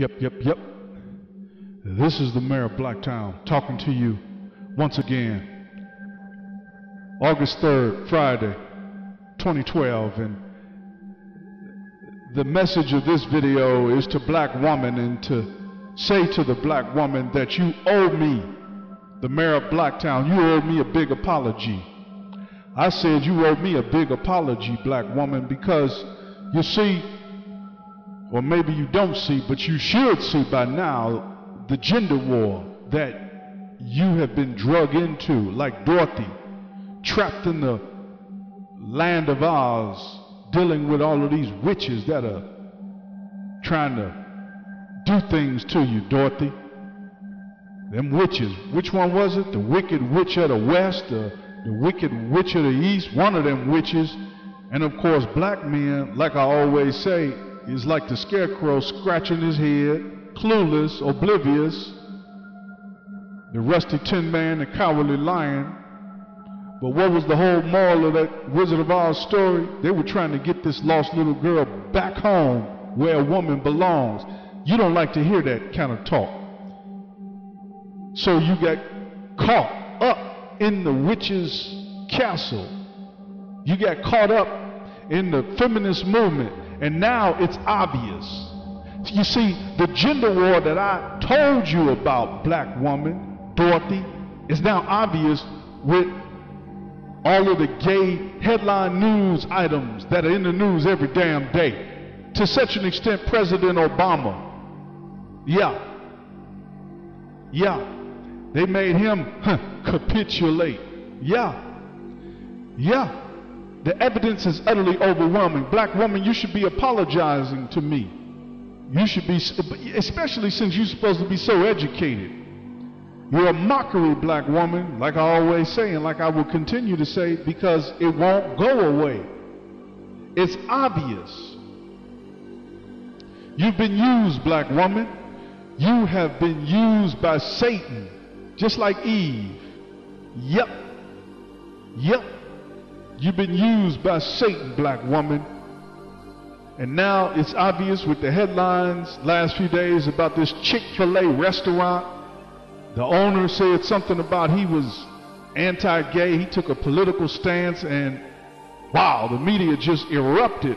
Yep. This is the mayor of Blacktown talking to you once again. August 3rd, Friday, 2012, and the message of this video is to black woman, and to say to the black woman that you owe me, the mayor of Blacktown, you owe me a big apology. I said you owe me a big apology, black woman, because you see, or maybe you don't see, but you should see by now, the gender war that you have been drug into, like Dorothy, trapped in the land of Oz, dealing with all of these witches that are trying to do things to you, Dorothy. Them witches, which one was it? The wicked witch of the west, the wicked witch of the east, one of them witches. And of course, black men, like I always say, is like the scarecrow scratching his head, clueless, oblivious, the rusty tin man, the cowardly lion. But what was the whole moral of that Wizard of Oz story? They were trying to get this lost little girl back home where a woman belongs. You don't like to hear that kind of talk. So you got caught up in the witch's castle. You got caught up in the feminist movement, and now it's obvious. You see, the gender war that I told you about, black woman, Dorothy, is now obvious with all of the gay headline news items that are in the news every damn day. To such an extent, President Obama, they made him capitulate. The evidence is utterly overwhelming. Black woman, you should be apologizing to me. You should be, especially since you're supposed to be so educated. You're a mockery, black woman, like I always say, and like I will continue to say, because it won't go away. It's obvious. You've been used, black woman. You have been used by Satan, just like Eve. Yep. You've been used by Satan, black woman. And now it's obvious with the headlines last few days about this Chick-fil-A restaurant. The owner said something about he was anti-gay. He took a political stance, and wow, the media just erupted.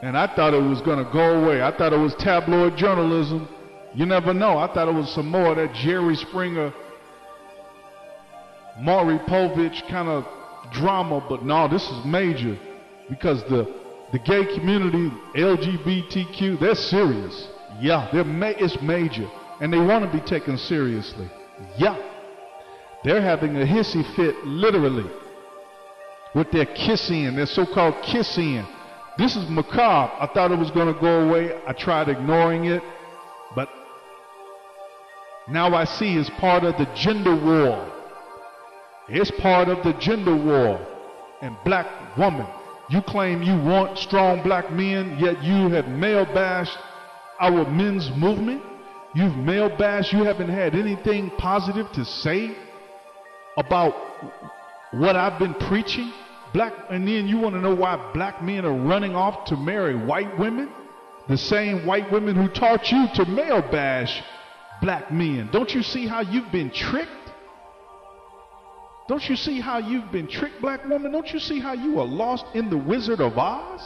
And I thought it was going to go away. I thought it was tabloid journalism. You never know. I thought it was some more of that Jerry Springer, Maury Povich kind of drama. But no, this is major, because the gay community, LGBTQ, they're serious. It's major. And they want to be taken seriously. They're having a hissy fit, literally, with their kissing, their so-called kissing. This is macabre. I thought it was going to go away. I tried ignoring it, but now I see it's part of the gender war. It's part of the gender war. And black woman, you claim you want strong black men, yet you have male bashed our men's movement. You've male bashed. You haven't had anything positive to say about what I've been preaching. And then you want to know why black men are running off to marry white women? The same white women who taught you to male bash black men. Don't you see how you've been tricked? Don't you see how you've been tricked, black woman? Don't you see how you are lost in the Wizard of Oz?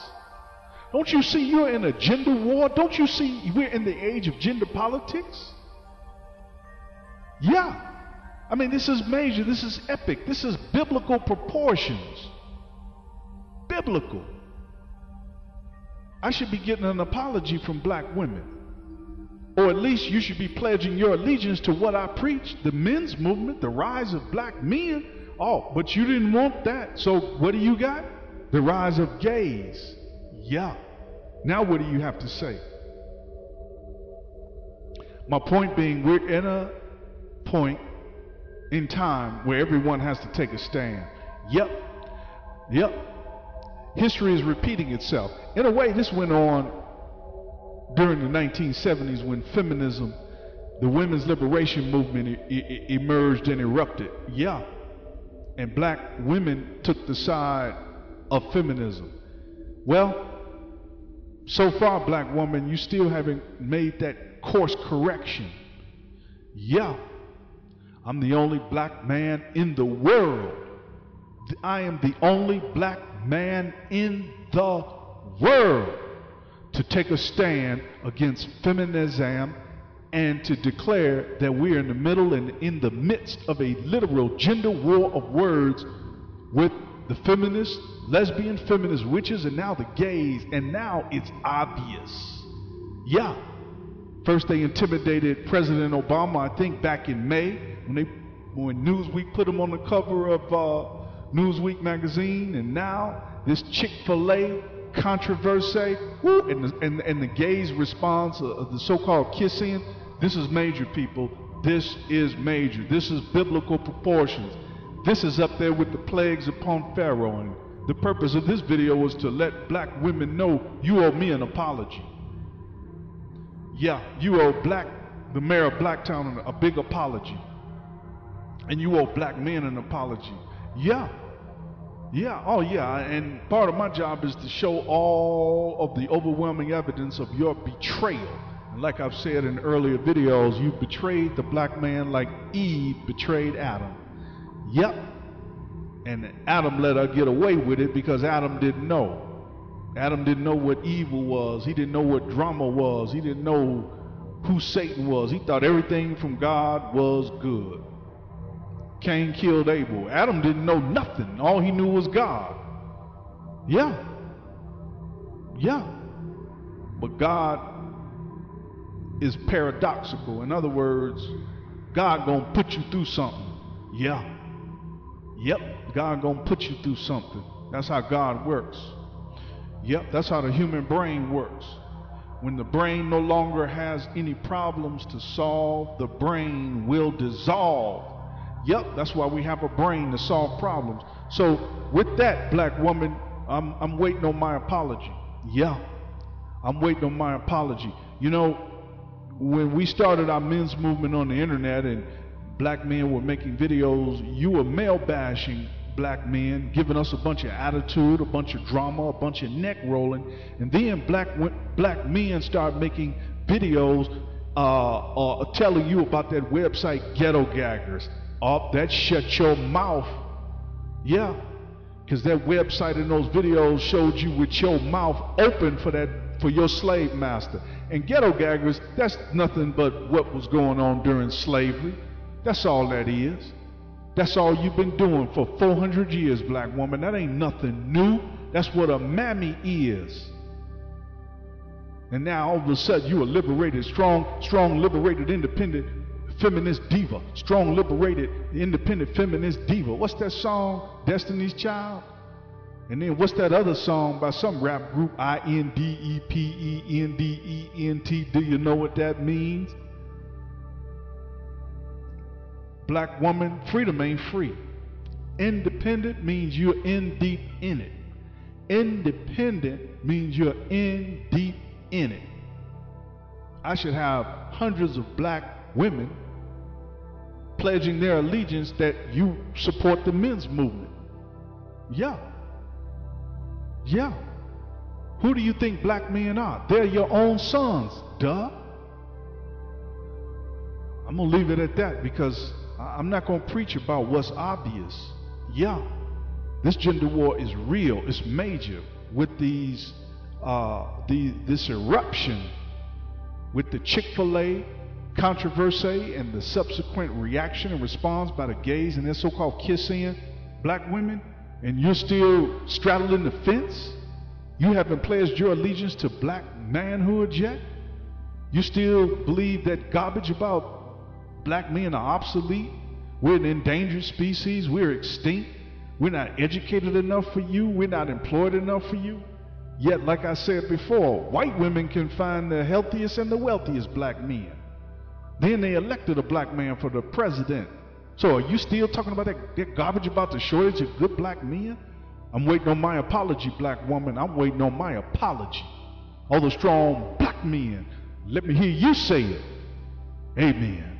Don't you see you're in a gender war? Don't you see we're in the age of gender politics? I mean, this is major. This is epic. This is biblical proportions. Biblical. I should be getting an apology from black women. Or at least you should be pledging your allegiance to what I preach, the men's movement, the rise of black men. Oh, but you didn't want that. So what do you got? The rise of gays. Now what do you have to say? My point being, we're in a point in time where everyone has to take a stand. History is repeating itself. In a way, this went on during the 1970s when feminism, the women's liberation movement, emerged and erupted. And black women took the side of feminism. Well, So far, black woman, you still haven't made that course correction. Yeah, I'm the only black man in the world. I am the only black man in the world to take a stand against feminism and to declare that we're in the middle and in the midst of a literal gender war of words with the feminists, lesbian feminist witches, and now the gays, and now it's obvious. Yeah. First they intimidated President Obama, I think back in May, when Newsweek put him on the cover of Newsweek magazine, and now this Chick-fil-A controversy, and the gays' response of the so-called kissing. This is major, people. This is major. This is biblical proportions. This is up there with the plagues upon Pharaoh, and the purpose of this video was to let black women know you owe me an apology. Yeah, you owe the mayor of Blacktown a big apology. And you owe black men an apology. Yeah. Yeah, oh yeah, and part of my job is to show all of the overwhelming evidence of your betrayal. And like I've said in earlier videos, you betrayed the black man like Eve betrayed Adam. Yep. And Adam let her get away with it because Adam didn't know. Adam didn't know what evil was. He didn't know what drama was. He didn't know who Satan was. He thought everything from God was good. Cain killed Abel. Adam didn't know nothing. All he knew was God. Yeah. Yeah. But God is paradoxical. In other words, God gonna put you through something. Yeah. Yep. God gonna put you through something. That's how God works. Yep. That's how the human brain works. When the brain no longer has any problems to solve, the brain will dissolve. Yep, that's why we have a brain to solve problems. So with that, black woman, I'm waiting on my apology. Yeah, I'm waiting on my apology. You know, when we started our men's movement on the internet and black men were making videos, you were male bashing black men, giving us a bunch of attitude, a bunch of drama, a bunch of neck rolling, and then black men started making videos telling you about that website Ghetto Gaggers. Oh, that shut your mouth. Yeah, because that website and those videos showed you with your mouth open for your slave master. And Ghetto Gaggers, that's nothing but what was going on during slavery. That's all that is. That's all you've been doing for 400 years, black woman. That ain't nothing new. That's what a mammy is. And now all of a sudden you are liberated, strong, liberated, independent feminist diva, strong, liberated, independent feminist diva. What's that song? Destiny's Child? And then what's that other song by some rap group? INDEPENDENT. Do you know what that means? Black woman, freedom ain't free. Independent means you're in deep in it. Independent means you're in deep in it. I should have hundreds of black women pledging their allegiance that you support the men's movement. Yeah. Yeah. Who do you think black men are? They're your own sons, duh. I'm going to leave it at that because I'm not going to preach about what's obvious. Yeah. This gender war is real. It's major with this eruption with the Chick-fil-A controversy and the subsequent reaction and response by the gays and their so-called kissing black women, and you're still straddling the fence? You haven't pledged your allegiance to black manhood yet? You still believe that garbage about black men are obsolete? We're an endangered species. We're extinct. We're not educated enough for you. We're not employed enough for you. Yet, like I said before, white women can find the healthiest and the wealthiest black men. Then they elected a black man for the president. So are you still talking about that garbage about the shortage of good black men? I'm waiting on my apology, black woman. I'm waiting on my apology. All the strong black men, let me hear you say it. Amen.